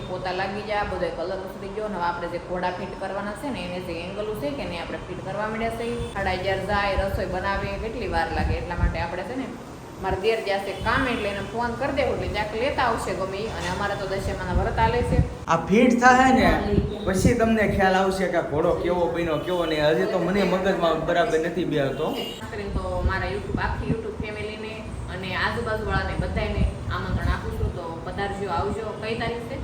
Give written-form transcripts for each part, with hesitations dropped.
પોતા લાગી ગયા, બધો કલર ઉતરી ગયો. હવે આપણે જે ઘોડા ફિટ કરવાના છે ને એને જે એંગલ છે કે નહીં આપણે ફિટ કરવા માંડ્યા છે. 11:30 જાય, રસોઈ બનાવે કેટલી વાર લાગે, એટલા માટે આપણે છે ને મારા દેર જશે કામ એટલે એને ફોન કરી દેવો એટલે ક્યાંક લેતા આવશે ગમે. અને અમારે તો દશેમાના વ્રત આલે છે. આ ફિટ થાય ને પછી તમને ખ્યાલ આવશે કે ઘોડો કેવો બન્યો કેવો નહીં. હજી તો મને મગજમાં બરાબર નથી બેહતો. તો મારા આખી યુટ્યુબ ફેમિલીને અને આજુબાજુવાળાને બધાને આમંત્રણ આપું છું. તો પધારજો, આવજો. કઈ તારીખ છે?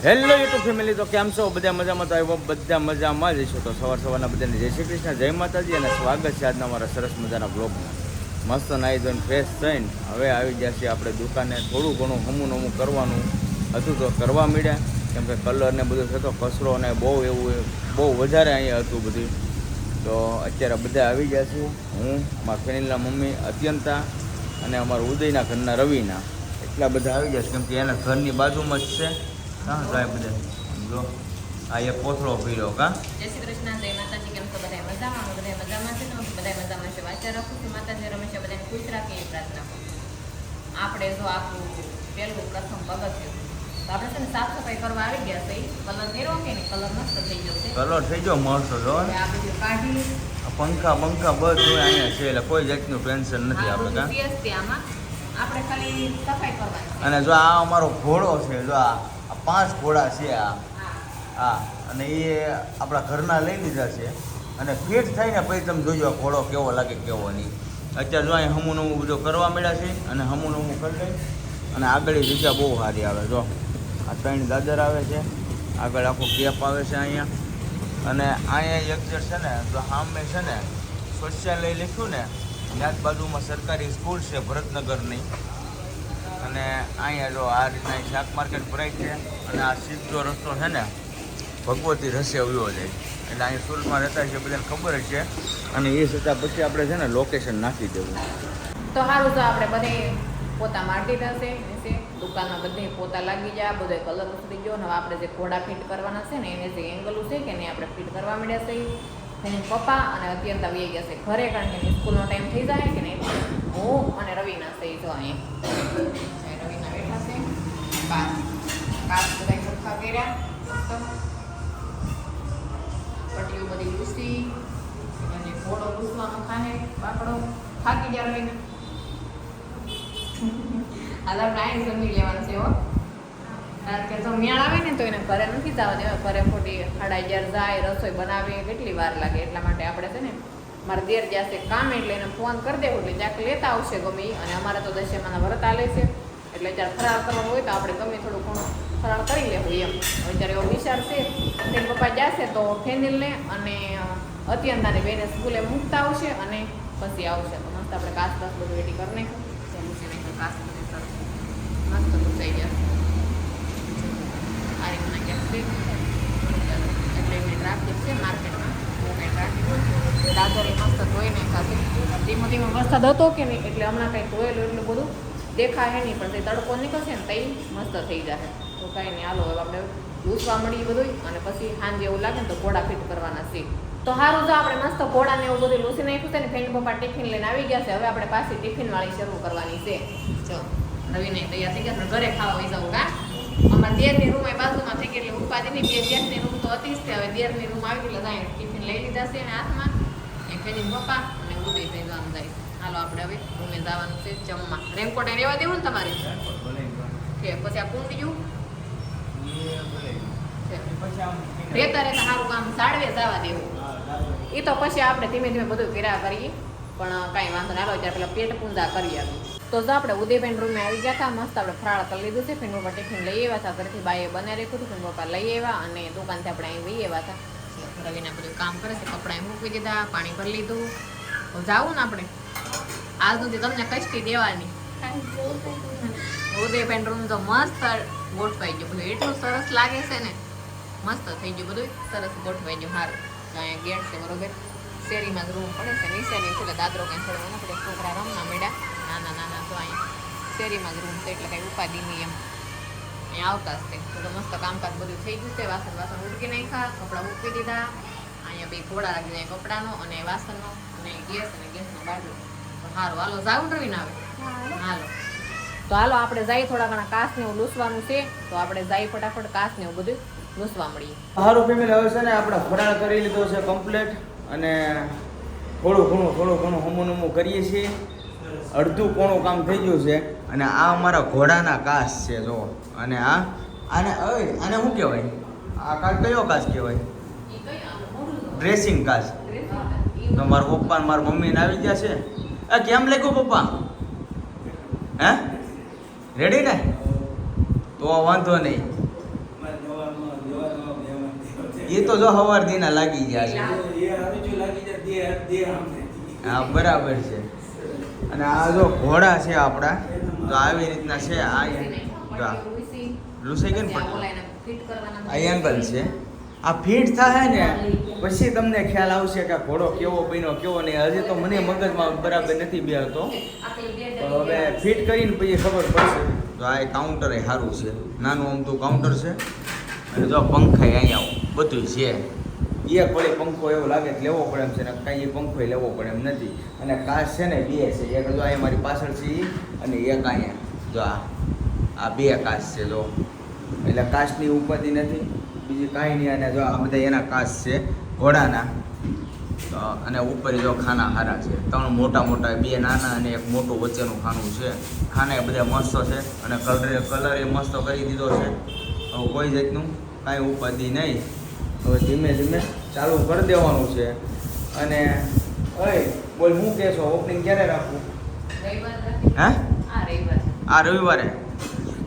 હેલો યુટ્યુબ ફેમિલી, તો કેમ છો? બધા મજામાં? તો આવ્યો બધા મજામાં જ છો. તો સવારના બધાને જય શ્રી કૃષ્ણ, જય માતાજી અને સ્વાગત છે આજના મારા સરસ મજાના બ્લોગમાં. મસ્ત નાહી ધોઈને ફ્રેશ થઈને હવે આવી ગયા છીએ આપણે દુકાને. થોડું ઘણું હમું કરવાનું હતું તો કરવા માંડ્યા, કેમ કે કલર ને બધું થતો કચરો અને બહુ વધારે અહીંયા હતું બધું. તો અત્યારે બધા આવી ગયા છે. હું, મારા ફેમિલીના મમ્મી અત્યંતા અને અમારા ઉદયના ઘરના રવિના એટલા બધા આવી ગયા છે, કેમ કે એના ઘરની બાજુમાં જ છે. હા સાહેબ બધા જો આ એક પોથળો પીડ્યો કા. જય શ્રી કૃષ્ણ, જય માતાજી. કેમ છો બધા? મજામાં? બધા મજામાં છે ને? બધા મજામાં છે. વાંચા રાખું છું. માતાજી રમેશા બધાને ખુશ રાખે એ પ્રાર્થના કરું. આપણે જો આપણું પહેલું પ્રથમ પગથિયું તો આપણે છે ને સાફ સફાઈ કરવા આવી ગયા છે. કલર કર્યો કે નહીં? કલર મસ્ત થઈ ગયો છે. કલર થઈ ગયો મસ્ત. જો આ બધું કાઢી પંખા બધું અહીંયા છે એટલે કોઈ જાતનું ટેન્શન નથી આપણે કા. આમાં આપણે ખાલી સફાઈ કરવાની. અને જો આ અમારો ઘોડો છે, જો આ 5 ઘોડા છે આ અને એ આપણા ઘરના લઈ લીધા છે. અને ફિટ થઈને પછી તમે જોજો ઘોડો કેવો લાગે કેવો નહીં. અત્યારે જો અહીં હમું બધું કરવા મળ્યા છે અને હમું કરી લઈ. અને આગળ રીચા બહુ સારી આવે. જો આ 3 દાદર આવે છે, આગળ આખો કેપ આવે છે અહીંયા. અને અહીંયા એક જે છે ને તો સામે છે ને શૌચાલય લખ્યું ને ત્યાં જ બાજુમાં સરકારી સ્કૂલ છે ભરતનગરની. અને અહીંયા જો આ રીતના શાક માર્કેટ ભરાય છે. અને આ સીધો રસ્તો છે ને ભગવતી રસે આવ્યો જાય એટલે અહીંયા સુરતમાં રહેતા છે બધાને ખબર જ છે. અને એ છતાં પછી આપણે છે ને લોકેશન નાખી દેવું. તો સારું, તો આપણે બધે પોતા મારી દીધા છે. દુકાનમાં બધે પોતા લાગી ગયા, બધો કલર ઉતરી ગયો. હવે આપણે જે ઘોડા ફિટ કરવાના છે ને એને જે એંગલ છે કે નહીં આપણે ફિટ કરવા માંડ્યા છે. એની પપ્પા અને અત્યંત આવી ગયા છે ઘરે, કારણ કે સ્કૂલનો ટાઈમ થઈ જાય કે નહીં. હું અને રવિના છે જો અહીંયા રવિના બેઠા છે. કાચ બધા સરખા કર્યા, પટ્ટીઓ બધી લૂસી અને ઘોડો લૂસવાનો ખાને બાકડો થાકી ગયા રવિને. હાલ આપણે આઈને સમજી લેવાનું છે હો. કારણ કે જો મેળ આવે ને તો એને ઘરે નથી જવા દેવા. ઘરે ખોટી 11:30 જાય, રસોઈ બનાવે કેટલી વાર લાગે. એટલા માટે આપણે છે ને મારા દેર જશે કામ એટલે એને ફોન કરી દેવો એટલે ક્યાંક લેતા આવશે ગમે. અને અમારે તો દશેમાના વ્રત આલે છે એટલે જ્યારે ફરાળ કરવાનું હોય તો આપણે ગમે થોડું ઘણું ફરાળ કરી લેવું એમ. અત્યારે એવો વિચાર છે. તેના પપ્પા જશે તો ફેનિલને અને અત્યંતાને બેને સ્કૂલે મૂકતા આવશે અને પછી આવશે. તો મસ્ત આપણે કાચ બધું રેડી કરી નાખ્યું. કાચ બધી સરસ મસ્ત ઘૂસાઈ જશે. આ રીતના ક્યાંક એટલે મેં ટ્રાફિક છે માર્કેટમાં બહુ કંઈ ટ્રાફિક દાદરે મસ્ત ધોઈ નાખ્યા. ધીમો ધીમો વરસાદ હતો કે નહીં એટલે હમણાં કંઈ ધોયેલું એટલું બધું દેખાય નહીં, પણ તે તડકો નીકળશે ને તઈ મસ્ત થઈ જશે. તો કાંઈ નહીં, હાલો હવે આપણે લૂસવા મળી બધું. અને પછી સાંજે એવું લાગે ને તો ઘોડા ફિટ કરવાના છે. તો સારું, જો આપણે મસ્ત ઘોડાને એવું બધું લૂસી નાખ્યું છે ને. ફેન પપ્પા ટિફિન લઈને આવી ગયા છે. હવે આપણે પાછી ટિફિન વાળી શરૂ કરવાની છે. જો રવિને તૈયાર થઈ ગયા, ઘરે ખાવા હોય જવું કા. અમારા દેરની રૂમ એ બાજુમાં થઈ ગઈ એટલે ઉપાધિની બે દેરની રૂમ તો હતી જ તે. હવે દેરની રૂમ આવી એટલે જાય ટિફિન લઈ લીધા છે ને હાથમાં. એ ફેની પપ્પા અને ઉદય થઈ જવાનું જાય. હાલો આપણે હવે રૂમે જવાનું છે જમવા. રેનકોટ રહેવા દેવું ને તમારે છે. પછી આ કુંડિયું રહેતા સારું કામ સાડવે જવા દેવું. એ તો પછી આપણે ધીમે ધીમે બધું કર્યા કરીએ, પણ કાંઈ વાંધો ના આવે. ત્યારે પેલા પેટ પૂંજા કરી આવી. તો જો આપણે ઉદયબેન રૂમે આવી ગયા હતા. મસ્ત આપણે ફરાળ કરી લીધું છે. ફેન પપ્પા ટિફિન લઈ આવ્યા હતા ઘરેથી. બાએ બનાવી રાખ્યું હતું. ફેન પપ્પા લઈ આવ્યા અને દુકાનથી આપણે અહીં લઈ આવ્યા હતા. રવિના બધું કામ કરે છે. કપડાં મૂકી દીધા, પાણી ભરી લીધું. તો જાવું ને આપણે આજ સુધી તમને કષ્ટી દેવાની. ઉદયબેન રૂમ તો મસ્ત ગોઠવાઈ ગયું બધું. એટલું સરસ લાગે છે ને. મસ્ત થઈ ગયું બધું, સરસ ગોઠવાઈ ગયું. સારું, અહીંયા ગેટ છે બરોબર. શેરીમાં જ રૂમ પડે છે. નીચેની છે એટલે દાદરો કંઈ થોડો મને પડે. છોકરા રમવા મળ્યા નાના તો અહીંયા શેરીમાં જ રૂમ છે એટલે કંઈ ઉપાધિ નહીં એમ. અહીંયા આવતા જ તે તો મસ્ત કામકાજ બધું થઈ ગયું છે. વાસણ ઉડકી નાખ્યા, કપડાં મૂકી દીધા. અહીંયા બે ઘોડા રાખી જાય કપડાનો અને વાસણનો અને ગેસનો બાજુ. તો સારું, હાલો જાવું રવિને આવે. હાલો તો હાલો આપણે જઈએ થોડા ઘણા કાચ ને એવું લૂસવાનું છે તો આપણે જઈએ ફટાફટ કાચ ને એવું બધું લૂસવા મળીએ. સારું ફેમિલી, હવે છે ને આપણે ફરાળ કરી લીધો છે કમ્પ્લીટ અને થોડું ઘણું હમું કરીએ છીએ. અડધું કોણું કામ થઈ ગયું છે અને આ અમારા ઘોડાના કાચ છે જો. અને આને શું કહેવાય? આ કાચ કયો કાચ કહેવાય? ડ્રેસિંગ કાચ. તો મારા પપ્પા મારા મમ્મીને આવી ગયા છે. આ કેમ લાગ્યું પપ્પા? હે રેડી ને? તો વાંધો નહીં. એ તો જો સવાર દીના લાગી ગયા છે. હા બરાબર છે. અને આ જો ઘોડા છે આપણા, તો આવી રીતના છે. આ લૂસાઈ ગઈ ને આ એંગલ છે. આ ફિટ થાય ને પછી તમને ખ્યાલ આવશે કે ઘોડો કેવો બન્યો કેવો નહીં. હજી તો મને મગજમાં બરાબર નથી બેહતો. તો હવે ફિટ કરીને પછી ખબર પડશે. તો આ કાઉન્ટર એ સારું છે, નાનું અમથું કાઉન્ટર છે. અને જો પંખા અહીંયા બધું છે. એક વળી પંખો એવો લાગે કે લેવો પડે એમ છે ને કાંઈ એ પંખો લેવો પડે એમ નથી. અને કાચ છે ને બે છે. એક જો અહીંયા મારી પાછળ છે અને એક અહીંયા જો આ બે કાચ છે જો. એટલે કાચની ઉપાધિ નથી બીજી કાંઈ નહીં. અને જો આ બધા એના કાચ છે ઘોડાના. તો અને ઉપર જો ખાના સારા છે. 3 મોટા બે નાના અને એક મોટું વચ્ચેનું ખાનું છે. ખાના એ બધા મસ્ત છે અને કલર એ મસ્ત કરી દીધો છે. હવે કોઈ જાતનું કાંઈ ઉપાધિ નહીં. હવે ધીમે ધીમે ચાલુ કરી દેવાનું છે. અને બોલ હું કહેશો ઓપનિંગ ક્યારે રાખવું? હે આ રવિવારે.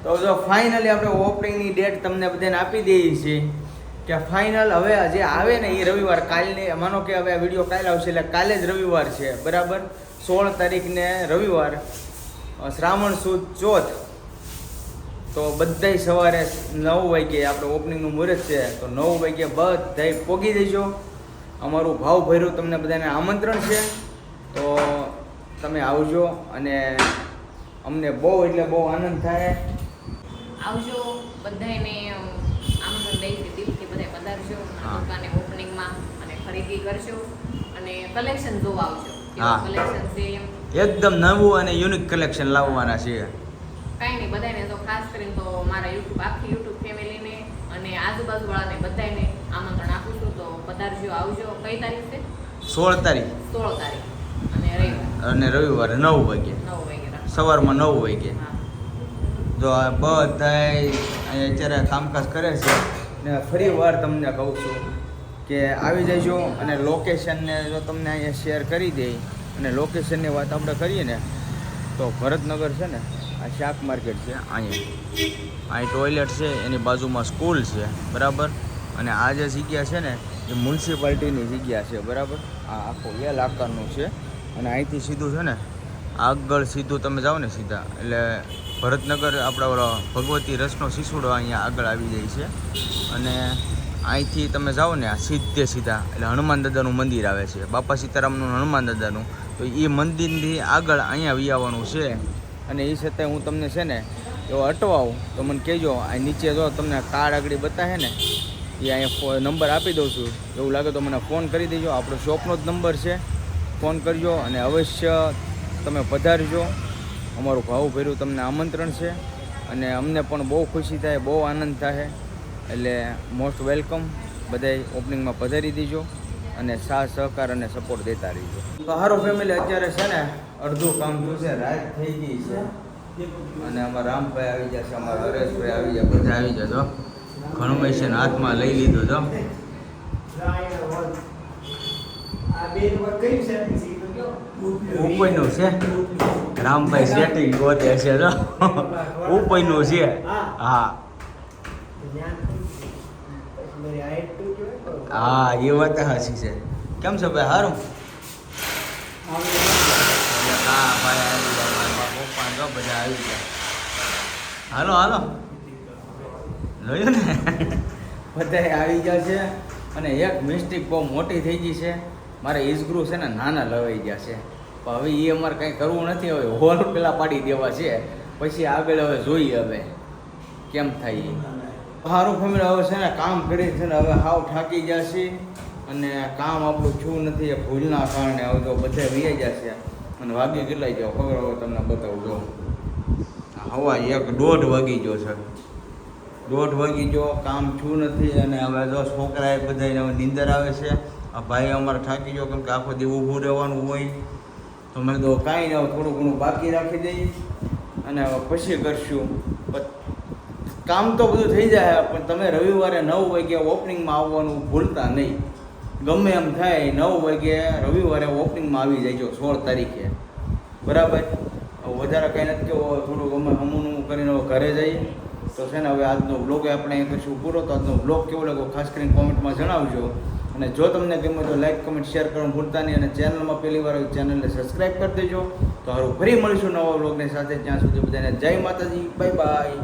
તો જો ફાઇનલી આપણે ઓપનિંગની ડેટ તમને બધાને આપી દઈએ છીએ કે ફાઇનલ હવે જે આવે ને એ રવિવાર. કાલની માનો કે હવે આ વિડીયો કાલે આવશે એટલે કાલે જ રવિવાર છે બરાબર. 16 તારીખને રવિવાર, શ્રાવણ સુદ ચોથ. તો બધાય સવારે 9 વાગે આપણે ઓપનિંગનું મુહૂર્ત છે. તો 9 વાગે બધાય પોગી દેજો. અમારું ભાવભર્યું તમને બધાને આમંત્રણ છે. તો તમે આવજો અને અમને બહુ એટલે બહુ આનંદ થાય. આવજો બધાને આમંત્રણ દઈ છે દિલથી બધા પધારજો દુકાને ઓપનિંગમાં અને ખરીદી કરજો અને કલેક્શન જોવા આવજો. કલેક્શન છે એકદમ નવું અને યુનિક કલેક્શન લાવવાના છે. કાંઈ નહીં, બધાને તો ખાસ કરીને તો મારા આખી યુટ્યુબ ફેમિલીને અને આજુબાજુવાળાને બધાને આમંત્રણ આપું છું. તો પધારજો, આવજો. કઈ તારીખ છે? 16 તારીખ. 16 તારીખ અને રવિવારે 9 વાગે સવારમાં 9 વાગે. જો આ બધાય અત્યારે કામકાજ કરે છે. ને ફરી વાર તમને કહું છું કે આવી જજો. અને લોકેશનને જો તમને અહીંયા શેર કરી દે અને લોકેશનની વાત આપણે કરીએ ને તો ભરતનગર છે ને આ શાક માર્કેટ છે. અહીં ટોયલેટ છે, એની બાજુમાં સ્કૂલ છે બરાબર. અને આ જે જગ્યા છે ને એ મ્યુનિસિપાલિટીની જગ્યા છે બરાબર. આ આખો એલ આકારનું છે. અને અહીંથી સીધું છે ને આગળ સીધું તમે જાઓ ને સીધા એટલે ભરતનગર આપણા ઓલો ભગવતી રસનો શિશુડો અહીંયા આગળ આવી જાય છે. અને અહીંથી તમે જાઓ ને આ સીધા એટલે હનુમાન દાદાનું મંદિર આવે છે. બાપા સીતારામનું હનુમાન દાદાનું. તો એ મંદિરથી આગળ અહીંયા વી આવવાનું છે. અને એ છતાંય હું તમને છે ને એવો અટવાઉં તો મને કહેજો. આ નીચે જો તમને કાર્ડ આગળ બતાવે ને એ અહીંયા નંબર આપી દઉં છું. એવું લાગે તો મને ફોન કરી દેજો. આપણો શોપનો જ નંબર છે. ફોન કરજો અને અવશ્ય તમે પધારજો. અમારું ભાવભર્યું તમને આમંત્રણ છે. અને અમને પણ બહુ ખુશી થાય, બહુ આનંદ થાય. એટલે મોસ્ટ વેલકમ. બધાય ઓપનિંગમાં પધારી દેજો અને સાથ સહકાર અને સપોર્ટ દેતા રહીજો. તો સારું ફેમિલી, અત્યારે છે ને અડધું કામ થયું છે, રાત થઈ ગઈ છે. અને અમારા રામભાઈ આવી જશે, અમારા હરેશભાઈ આવી જાય, બધા આવી જજો. ઘણું છે ને હાથમાં લઈ લીધું જો. ઉપરનું છે રામભાઈ સેટિંગ ગોતે છે જો. ઉપરનું છે. હા હા એ વાત હાચી છે. કેમ છે ભાઈ? સારું. હા ભાઈ આવી જાય, પપ્પા જો બધા આવી ગયા. હાલો જોયું ને બધા આવી ગયા છે. અને એક મિસ્ટેક બહુ મોટી થઈ ગઈ છે. મારે ઈસગ્રુ છે ને નાના લવાઈ ગયા છે. પણ હવે એ અમારે કંઈ કરવું નથી. હવે હોલ પેલા પાડી દેવા છે, પછી આગળ હવે જોઈએ હવે કેમ થાય. સારું ફેમિલી, હવે છે ને કામ કરી છે ને હવે હાવ થાકી જશે. અને કામ આપણું થયું નથી એ ભૂલના કારણે. હવે તો બધા વી જશે. અને વાગી કેટલાય જાઓ ખબર હવે તમને બતાવું જો. હવા 1:30 વાગી ગયો છે. 1:30 વાગી ગયો, કામ છું નથી અને હવે જો છોકરાએ બધાને હવે નીંદર આવે છે. આ ભાઈ અમારે થાકી ગયો કેમ કે આખો દી ઊભું રહેવાનું હોય તો મેં તો કાંઈ નહીં, થોડું ઘણું બાકી રાખી દઈ અને હવે પછી કરશું. કામ તો બધું થઈ જાય પણ તમે રવિવારે 9 વાગે ઓપનિંગમાં આવવાનું ભૂલતા નહીં. ગમે એમ થાય 9 વાગે રવિવારે ઓપનિંગમાં આવી જાય 16 તારીખે, બરાબર. વધારે કંઈ નથી કેવો, થોડુંક અમે હમુનું કરીને હવે ઘરે જઈએ તો છે ને હવે આજનો વ્લોગ આપણે અહીં કરીશું પૂરો. તો આજનો વ્લોગ કેવો લાગ્યો ખાસ કરીને કોમેન્ટમાં જણાવજો. અને જો તમને ગમે તો લાઈક કમેન્ટ શેર કરવાનું ભૂલતા નહીં અને ચેનલમાં પહેલી વાર હોય ચેનલને સબસ્ક્રાઈબ કરી દેજો. તો હારું ફરી મળીશું નવા વ્લોગની સાથે. ત્યાં સુધી બધાને જય માતાજી, બાય બાય.